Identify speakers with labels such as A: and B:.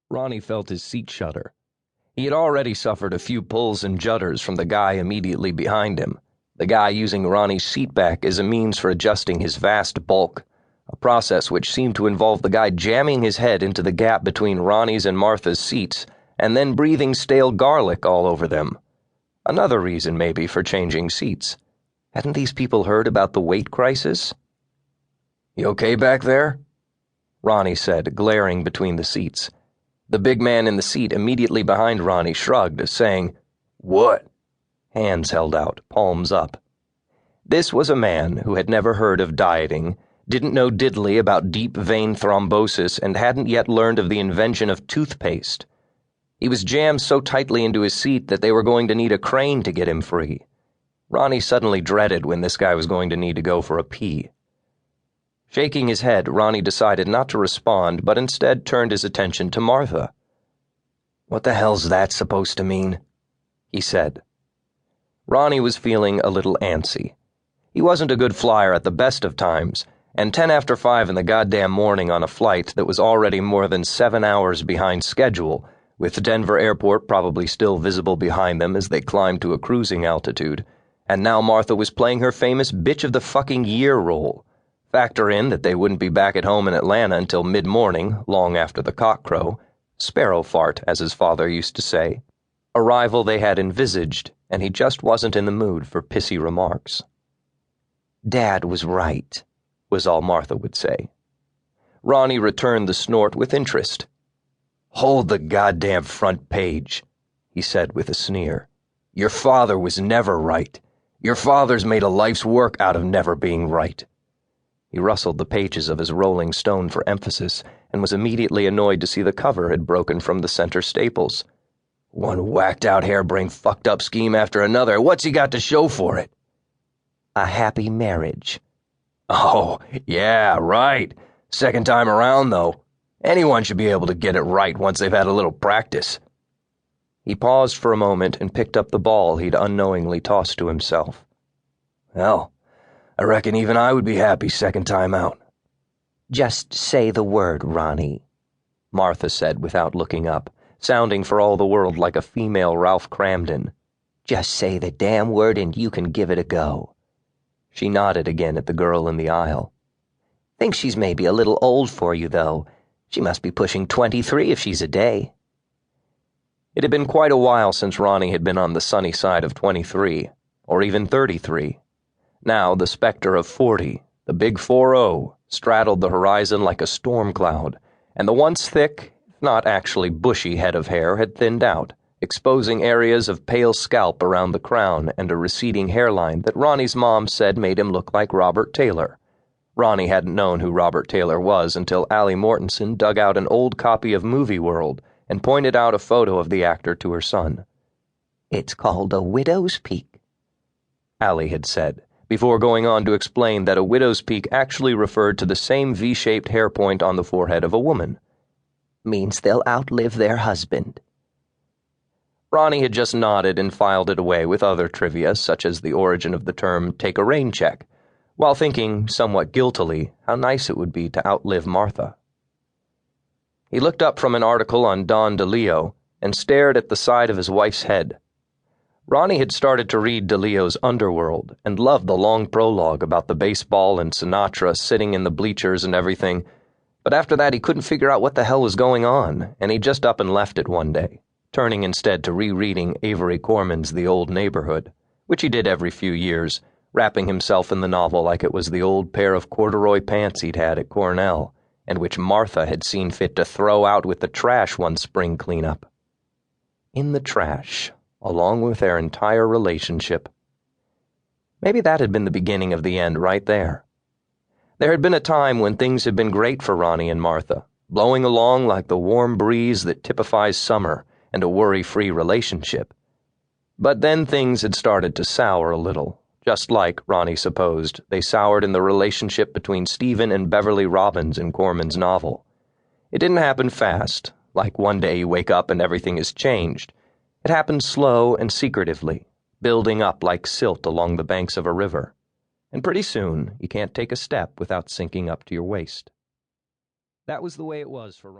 A: Ronnie felt his seat shudder. He had already suffered a few pulls and judders from the guy immediately behind him, the guy using Ronnie's seat back as a means for adjusting his vast bulk, a process which seemed to involve the guy jamming his head into the gap between Ronnie's and Martha's seats and then breathing stale garlic all over them. Another reason, maybe, for changing seats. Hadn't these people heard about the weight crisis? "You okay back there?" Ronnie said, glaring between the seats. The big man in the seat immediately behind Ronnie shrugged, saying, "What?" Hands held out, palms up. This was a man who had never heard of dieting, didn't know diddly about deep vein thrombosis, and hadn't yet learned of the invention of toothpaste. He was jammed so tightly into his seat that they were going to need a crane to get him free. Ronnie suddenly dreaded when this guy was going to need to go for a pee. Shaking his head, Ronnie decided not to respond, but instead turned his attention to Martha. "What the hell's that supposed to mean?" he said. Ronnie was feeling a little antsy. He wasn't a good flyer at the best of times, and 10 after 5 in the goddamn morning on a flight that was already more than 7 hours behind schedule, with Denver Airport probably still visible behind them as they climbed to a cruising altitude, and now Martha was playing her famous bitch of the fucking year role. Factor in that they wouldn't be back at home in Atlanta until mid-morning, long after the cockcrow, sparrow fart, as his father used to say, arrival they had envisaged, and he just wasn't in the mood for pissy remarks. "Dad was right," was all Martha would say. Ronnie returned the snort with interest. "Hold the goddamn front page," he said with a sneer. "Your father was never right. Your father's made a life's work out of never being right." He rustled the pages of his Rolling Stone for emphasis, and was immediately annoyed to see the cover had broken from the center staples. "One whacked-out harebrained fucked-up scheme after another. What's he got to show for it?" "A happy marriage." "Oh, yeah, right. Second time around, though. Anyone should be able to get it right once they've had a little practice." He paused for a moment and picked up the ball he'd unknowingly tossed to himself. "Hell, I reckon even I would be happy second time out." "Just say the word, Ronnie," Martha said without looking up, sounding for all the world like a female Ralph Cramden. "Just say the damn word and you can give it a go." She nodded again at the girl in the aisle. "Think she's maybe a little old for you, though. She must be pushing 23 if she's a day." It had been quite a while since Ronnie had been on the sunny side of 23, or even 33. Now the specter of 40, the big 40, straddled the horizon like a storm cloud, and the once thick, if not actually bushy head of hair had thinned out, exposing areas of pale scalp around the crown and a receding hairline that Ronnie's mom said made him look like Robert Taylor. Ronnie hadn't known who Robert Taylor was until Allie Mortensen dug out an old copy of Movie World and pointed out a photo of the actor to her son. "It's called a widow's peak," Allie had said, before going on to explain that a widow's peak actually referred to the same V-shaped hair point on the forehead of a woman. "Means they'll outlive their husband." Ronnie had just nodded and filed it away with other trivia, such as the origin of the term "take a rain check," while thinking, somewhat guiltily, how nice it would be to outlive Martha. He looked up from an article on Don DeLeo and stared at the side of his wife's head. Ronnie had started to read DeLeo's Underworld and loved the long prologue about the baseball and Sinatra sitting in the bleachers and everything, but after that he couldn't figure out what the hell was going on, and he just up and left it one day, turning instead to rereading Avery Corman's The Old Neighborhood, which he did every few years, wrapping himself in the novel like it was the old pair of corduroy pants he'd had at Cornell, and which Martha had seen fit to throw out with the trash one spring cleanup. In the trash, along with their entire relationship. Maybe that had been the beginning of the end right there. There had been a time when things had been great for Ronnie and Martha, blowing along like the warm breeze that typifies summer and a worry-free relationship. But then things had started to sour a little, just like, Ronnie supposed, they soured in the relationship between Stephen and Beverly Robbins in Corman's novel. It didn't happen fast, like one day you wake up and everything has changed. It happened slow and secretively, building up like silt along the banks of a river. And pretty soon, you can't take a step without sinking up to your waist. That was the way it was for Ronnie.